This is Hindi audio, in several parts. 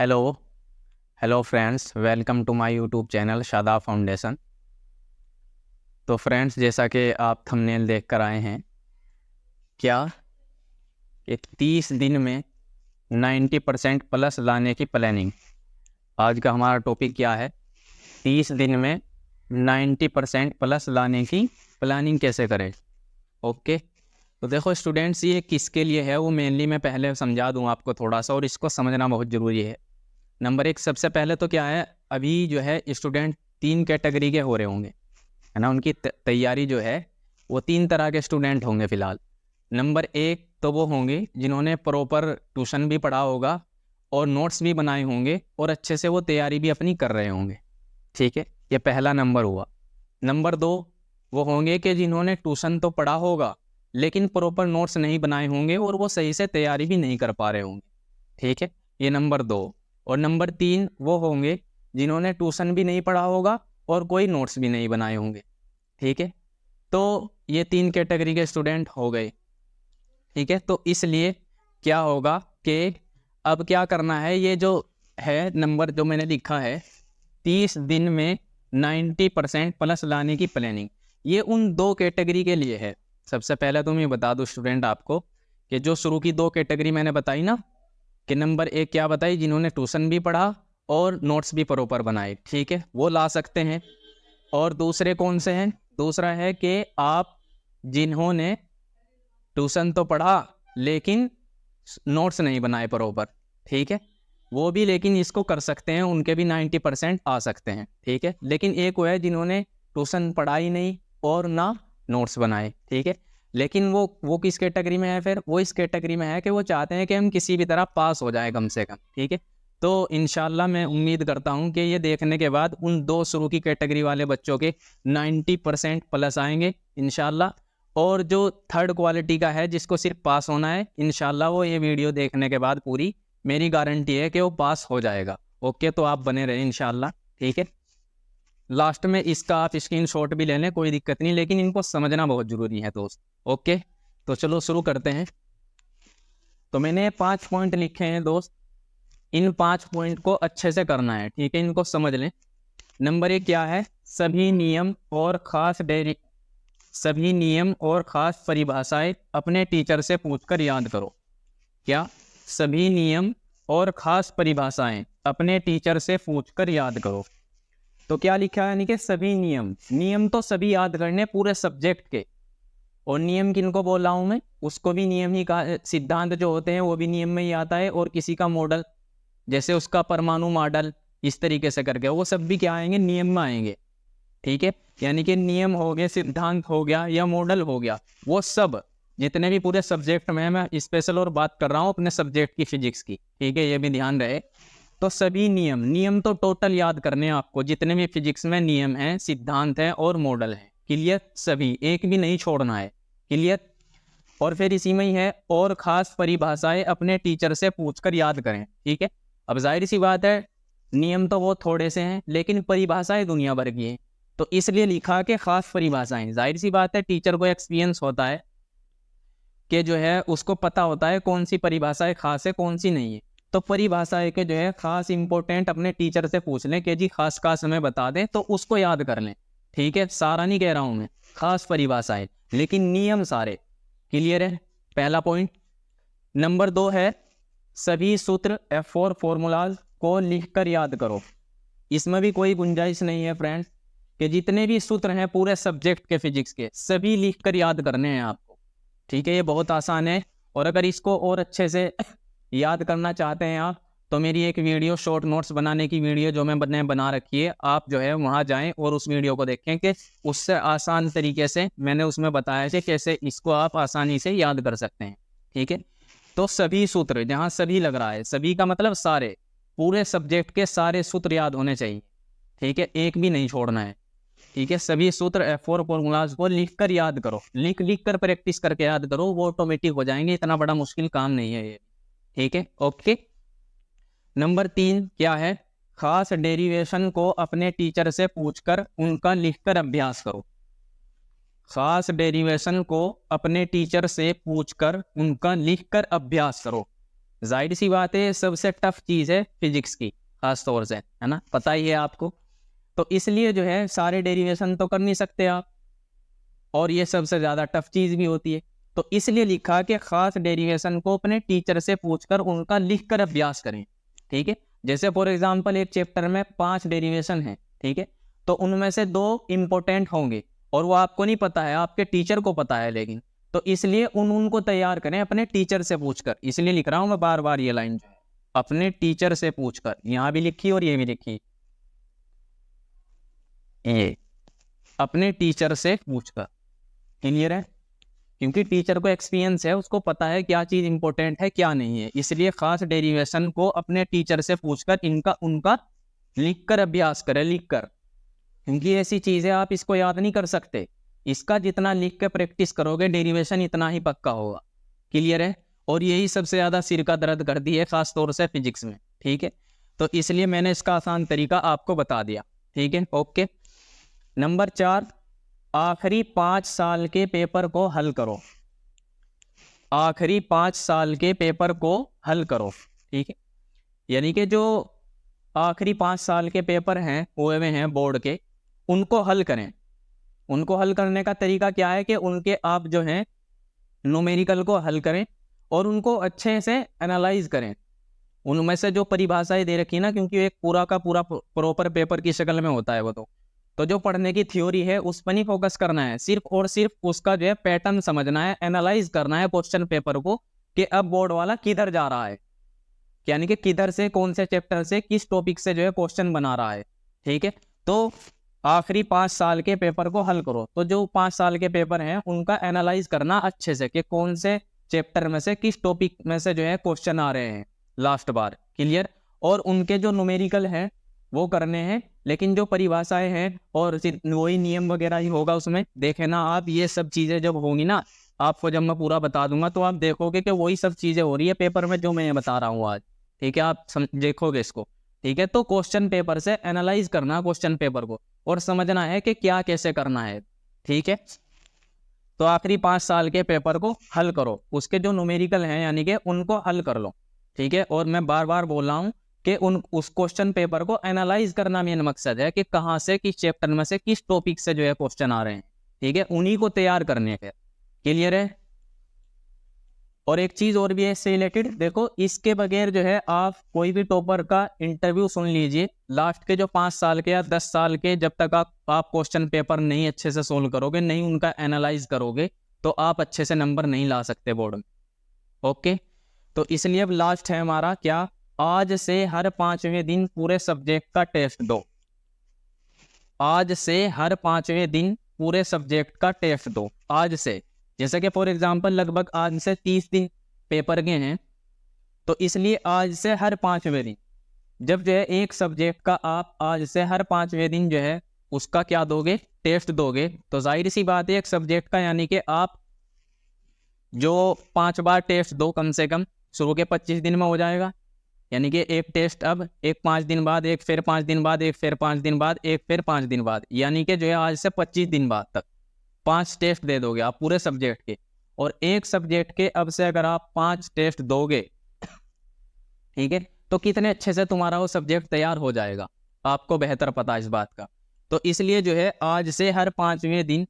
Hello hello friends, welcome to my YouTube channel Shadab foundation. तो फ्रेंड्स, जैसा कि आप थंबनेल देख कर आए हैं क्या कि 30 दिन में 90% प्लस लाने की प्लानिंग। आज का हमारा टॉपिक क्या है? 30 दिन में 90% प्लस लाने की प्लानिंग कैसे करें। ओके, तो देखो स्टूडेंट्स, ये किसके लिए है वो मेनली मैं पहले समझा दूँ आपको थोड़ा सा, और इसको समझना बहुत ज़रूरी है। नंबर एक, सबसे पहले तो क्या है, अभी जो है स्टूडेंट 3 कैटेगरी के हो रहे होंगे, है ना। उनकी तैयारी जो है वो 3 तरह के स्टूडेंट होंगे फ़िलहाल। नंबर एक तो वो होंगे जिन्होंने प्रॉपर ट्यूशन भी पढ़ा होगा और नोट्स भी बनाए होंगे और अच्छे से वो तैयारी भी अपनी कर रहे होंगे। ठीक है, ये पहला नंबर हुआ। नंबर दो, वो होंगे कि जिन्होंने ट्यूशन तो पढ़ा होगा लेकिन प्रॉपर नोट्स नहीं बनाए होंगे और वो सही से तैयारी भी नहीं कर पा रहे होंगे। ठीक है, ये नंबर दो। और नंबर तीन वो होंगे जिन्होंने ट्यूशन भी नहीं पढ़ा होगा और कोई नोट्स भी नहीं बनाए होंगे। ठीक है, तो ये 3 कैटेगरी के स्टूडेंट हो गए। ठीक है, तो इसलिए क्या होगा कि अब क्या करना है, ये जो है नंबर जो मैंने लिखा है 30 दिन में 90% प्लस लाने की प्लानिंग, ये उन 2 कैटेगरी के लिए है। सबसे पहले तो मैं बता दूं स्टूडेंट आपको कि जो शुरू की 2 कैटेगरी मैंने बताई ना, कि नंबर एक क्या बताई, जिन्होंने ट्यूशन भी पढ़ा और नोट्स भी प्रॉपर बनाए, ठीक है, वो ला सकते हैं। और दूसरे कौन से हैं? दूसरा है कि आप जिन्होंने ट्यूशन तो पढ़ा लेकिन नोट्स नहीं बनाए प्रॉपर, ठीक है, वो भी लेकिन इसको कर सकते हैं, उनके भी 90% आ सकते हैं। ठीक है, लेकिन एक वो है जिन्होंने ट्यूशन पढ़ा ही नहीं और ना नोट्स बनाए। ठीक है, लेकिन वो किस कैटेगरी में है? फिर वो इस कैटेगरी में है कि वो चाहते हैं कि हम किसी भी तरह पास हो जाए कम से कम। ठीक है, तो इंशाल्लाह मैं उम्मीद करता हूं कि ये देखने के बाद उन 2 शुरू की कैटेगरी वाले बच्चों के 90% प्लस आएंगे इंशाल्लाह। और जो थर्ड क्वालिटी का है जिसको सिर्फ पास होना है, इंशाल्लाह वो ये वीडियो देखने के बाद पूरी मेरी गारंटी है कि वो पास हो जाएगा। ओके, तो आप बने रहे इंशाल्लाह। ठीक है, लास्ट में इसका आप स्क्रीनशॉट भी ले लें, कोई दिक्कत नहीं, लेकिन इनको समझना बहुत ज़रूरी है दोस्त। ओके, तो चलो शुरू करते हैं। तो मैंने 5 पॉइंट लिखे हैं दोस्त, इन 5 पॉइंट को अच्छे से करना है। ठीक है, इनको समझ लें। नंबर एक क्या है? सभी नियम और ख़ास परिभाषाएं अपने टीचर से पूछकर याद करो। क्या? सभी नियम और ख़ास परिभाषाएं अपने टीचर से पूछकर याद करो। तो क्या लिखा है? यानी कि सभी नियम तो सभी याद करने पूरे सब्जेक्ट के। और नियम किनको बोल रहा हूँ मैं? उसको भी नियम ही कहा, सिद्धांत जो होते हैं वो भी नियम में ही आता है। और किसी का मॉडल, जैसे उसका परमाणु मॉडल, इस तरीके से करके वो सब भी क्या आएंगे? नियम में आएंगे। ठीक है, यानी कि नियम हो गए, सिद्धांत हो गया या मॉडल हो गया, वो सब जितने भी पूरे सब्जेक्ट में, मैं स्पेशल और बात कर रहा हूँ अपने सब्जेक्ट की, फिजिक्स की। ठीक है, ये भी ध्यान रहे। तो सभी नियम तो टोटल याद करने हैं आपको, जितने भी फिजिक्स में नियम हैं, सिद्धांत हैं और मॉडल हैं। क्लियर? सभी, एक भी नहीं छोड़ना है। क्लियर? और फिर इसी में ही है, और खास परिभाषाएं अपने टीचर से पूछकर याद करें। ठीक है, अब जाहिर सी बात है नियम तो वो थोड़े से हैं लेकिन परिभाषाएं दुनिया भर की हैं, तो इसलिए लिखा कि खास परिभाषाएं। जाहिर सी बात है टीचर को एक्सपीरियंस होता है कि जो है उसको पता होता है कौन सी परिभाषाएं खास है कौन सी नहीं है। तो परिभाषाएं के जो है खास इंपॉर्टेंट अपने टीचर से पूछ लें कि जी खास खास हमें बता दें, तो उसको याद कर लें। ठीक है, सारा नहीं कह रहा हूं मैं, खास परिभाषाएं, लेकिन नियम सारे। क्लियर है? पहला पॉइंट। नंबर 2 है, सभी सूत्र F4 फॉर्मूलाज को लिखकर याद करो। इसमें भी कोई गुंजाइश नहीं है फ्रेंड्स कि जितने भी सूत्र हैं पूरे सब्जेक्ट के फिजिक्स के, सभी लिखकर याद करने हैं आपको। ठीक है, ये बहुत आसान है। और अगर इसको और अच्छे से याद करना चाहते हैं आप, तो मेरी एक वीडियो, शॉर्ट नोट्स बनाने की वीडियो जो मैंने बना रखी है, आप जो है वहाँ जाएं और उस वीडियो को देखें कि उससे आसान तरीके से मैंने उसमें बताया है कैसे इसको आप आसानी से याद कर सकते हैं। ठीक है, तो सभी सूत्र, जहाँ सभी लग रहा है, सभी का मतलब सारे, पूरे सब्जेक्ट के सारे सूत्र याद होने चाहिए। ठीक है, एक भी नहीं छोड़ना है। ठीक है, सभी सूत्र F4 फॉर्मूलाज को लिख कर याद करो, लिख कर प्रैक्टिस करके याद करो, वो ऑटोमेटिक हो जाएंगे, इतना बड़ा मुश्किल काम नहीं है ये। ठीक है, ओके। नंबर 3 क्या है? खास डेरिवेशन को अपने टीचर से पूछकर उनका लिखकर अभ्यास करो। खास डेरिवेशन को अपने टीचर से पूछकर उनका लिखकर अभ्यास करो। जाहिर सी बात है सबसे टफ चीज़ है फिजिक्स की, खास तौर से, है ना, पता ही है आपको। तो इसलिए जो है सारे डेरिवेशन तो कर नहीं सकते आप, और ये सबसे ज़्यादा टफ चीज़ भी होती है। तो इसलिए लिखा कि खास डेरिवेशन को अपने टीचर से पूछकर उनका लिख कर अभ्यास करें। ठीक है, जैसे फॉर एग्जांपल एक चैप्टर में 5 डेरिवेशन है, ठीक है, तो उनमें से 2 इम्पोर्टेंट होंगे और वो आपको नहीं पता है, आपके टीचर को पता है, लेकिन तो इसलिए उनको तैयार करें अपने टीचर से पूछकर। इसलिए लिख रहा हूँ मैं बार बार ये लाइन, अपने टीचर से पूछकर, यहाँ भी लिखी और ये भी लिखी, ये अपने टीचर से पूछकर। क्लियर है? क्योंकि टीचर को एक्सपीरियंस है, उसको पता है क्या चीज़ इंपॉर्टेंट है क्या नहीं है, इसलिए खास डेरिवेशन को अपने टीचर से पूछकर इनका उनका लिखकर अभ्यास करें, लिखकर। क्योंकि ऐसी चीज़ है आप इसको याद नहीं कर सकते, इसका जितना लिख कर प्रैक्टिस करोगे डेरिवेशन इतना ही पक्का होगा। क्लियर है? और यही सबसे ज़्यादा सिर का दर्द करती है, खास तौर से फिजिक्स में। ठीक है, तो इसलिए मैंने इसका आसान तरीका आपको बता दिया। ठीक है, ओके। नंबर 4, आखिरी 5 साल के पेपर को हल करो। आखिरी 5 साल के पेपर को हल करो। ठीक है, यानी कि जो आखिरी 5 साल के पेपर हैं हुए हुए हैं बोर्ड के, उनको हल करें। उनको हल करने का तरीका क्या है कि उनके आप जो हैं न्यूमेरिकल को हल करें और उनको अच्छे से एनालाइज करें। उनमें से जो परिभाषाएं दे रखी है ना, क्योंकि एक पूरा का पूरा प्रॉपर पेपर की शक्ल में होता है वो, तो जो पढ़ने की थ्योरी है उस पर नहीं फोकस करना है, सिर्फ और सिर्फ उसका जो है पैटर्न समझना है, एनालाइज करना है क्वेश्चन पेपर को कि अब बोर्ड वाला किधर जा रहा है, यानी कि किधर से, कौन से चैप्टर से, किस टॉपिक से जो है क्वेश्चन बना रहा है। ठीक है, तो आखिरी 5 साल के पेपर को हल करो। तो जो 5 साल के पेपर हैं उनका एनालाइज करना अच्छे से कि कौन से चैप्टर में से, किस टॉपिक में से जो है क्वेश्चन आ रहे हैं लास्ट बार। क्लियर? और उनके जो न्यूमेरिकल हैं वो करने हैं, लेकिन जो परिभाषाएं हैं और वही नियम वगैरह ही होगा उसमें। देखे ना आप, ये सब चीज़ें जब होंगी ना, आपको जब मैं पूरा बता दूंगा तो आप देखोगे कि वही सब चीज़ें हो रही है पेपर में जो मैं बता रहा हूँ आज। ठीक है, आप देखोगे इसको। ठीक है, तो क्वेश्चन पेपर से एनालाइज करना क्वेश्चन पेपर को और समझना है कि क्या कैसे करना है। ठीक है, तो आखिरी 5 साल के पेपर को हल करो, उसके जो न्यूमेरिकल हैं यानी कि उनको हल कर लो। ठीक है, और मैं बार बार बोल रहा हूँ कि उस क्वेश्चन पेपर को एनालाइज करना मेन मकसद है कि कहाँ से, किस चैप्टर में से, किस टॉपिक से जो है क्वेश्चन आ रहे हैं। ठीक है, उन्हीं को तैयार करने के। क्लियर है? और एक चीज और भी है इससे रिलेटेड, देखो इसके बगैर जो है आप कोई भी टॉपर का इंटरव्यू सुन लीजिए, लास्ट के जो 5 साल के या 10 साल के, जब तक आप क्वेश्चन पेपर नहीं अच्छे से सोल्व करोगे, नहीं उनका एनालाइज करोगे, तो आप अच्छे से नंबर नहीं ला सकते बोर्ड में। ओके, तो इसलिए अब लास्ट है हमारा क्या, आज से हर 5वें दिन पूरे सब्जेक्ट का टेस्ट दो। आज से हर 5वें दिन पूरे सब्जेक्ट का टेस्ट दो, आज से। जैसे कि फॉर एग्जांपल लगभग आज से 30 दिन पेपर के हैं, तो इसलिए आज से हर 5वें दिन जब जो है एक सब्जेक्ट का आप आज से हर 5वें दिन जो है उसका क्या दोगे, टेस्ट दोगे, तो जाहिर सी बात है एक सब्जेक्ट का, यानी कि आप जो 5 बार टेस्ट दो कम से कम, शुरू के 25 दिन में हो जाएगा। यानी कि एक टेस्ट अब, एक 5 दिन बाद, एक फिर 5 दिन बाद, एक फिर 5 दिन बाद, एक फिर 5 दिन बाद, यानी कि जो है आज से 25 दिन बाद तक 5 टेस्ट दे दोगे आप पूरे सब्जेक्ट के। और एक सब्जेक्ट के अब से अगर आप 5 टेस्ट दोगे, ठीक है, तो कितने अच्छे से तुम्हारा वो सब्जेक्ट तैयार हो जाएगा, आपको बेहतर पता है इस बात का। तो इसलिए जो है आज से हर 5वें दिन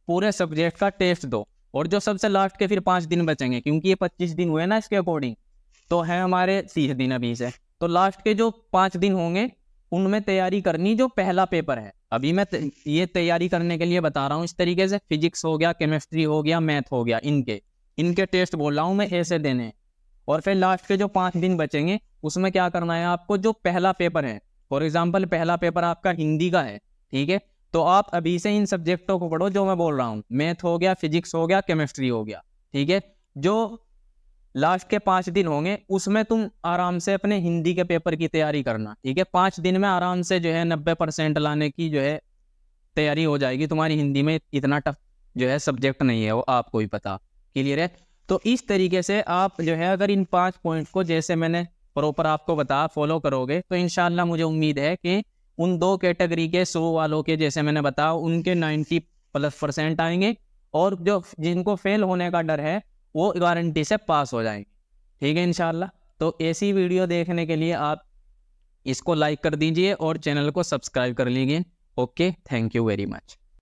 पूरे सब्जेक्ट का टेस्ट दो, और जो सबसे लास्ट के फिर 5 दिन बचेंगे, क्योंकि ये 25 दिन हुए ना इसके अकॉर्डिंग, तो है हमारे 30 दिन अभी से, तो लास्ट के जो 5 दिन होंगे उनमें तैयारी करनी जो पहला पेपर है। अभी मैं ये तैयारी करने के लिए बता रहा हूँ इस तरीके से, फिजिक्स हो गया, केमिस्ट्री हो गया, मैथ हो गया, इनके टेस्ट बोल रहा हूँ मैं ऐसे देने। और फिर लास्ट के जो 5 दिन बचेंगे उसमें क्या करना है आपको, जो पहला पेपर है, फॉर एग्जाम्पल पहला पेपर आपका हिंदी का है, ठीक है, तो आप अभी से इन सब्जेक्टों को पढ़ो जो मैं बोल रहा हूँ, मैथ हो गया, फिजिक्स हो गया, केमिस्ट्री हो गया। ठीक है, जो लास्ट के 5 दिन होंगे उसमें तुम आराम से अपने हिंदी के पेपर की तैयारी करना। ठीक है, 5 दिन में आराम से जो है 90% लाने की जो है तैयारी हो जाएगी तुम्हारी। हिंदी में इतना टफ जो है सब्जेक्ट नहीं है, वो आपको ही पता। क्लियर है? तो इस तरीके से आप जो है अगर इन 5 पॉइंट को जैसे मैंने प्रॉपर आपको बताया फॉलो करोगे, तो इंशाल्लाह मुझे उम्मीद है कि उन 2 कैटेगरी के 100 वालों के जैसे मैंने बताया उनके 90+% आएंगे, और जो जिनको फेल होने का डर है वो गारंटी से पास हो जाएंगे। ठीक है इंशाल्लाह। तो ऐसी वीडियो देखने के लिए आप इसको लाइक कर दीजिए और चैनल को सब्सक्राइब कर लीजिए। Okay, thank you very much.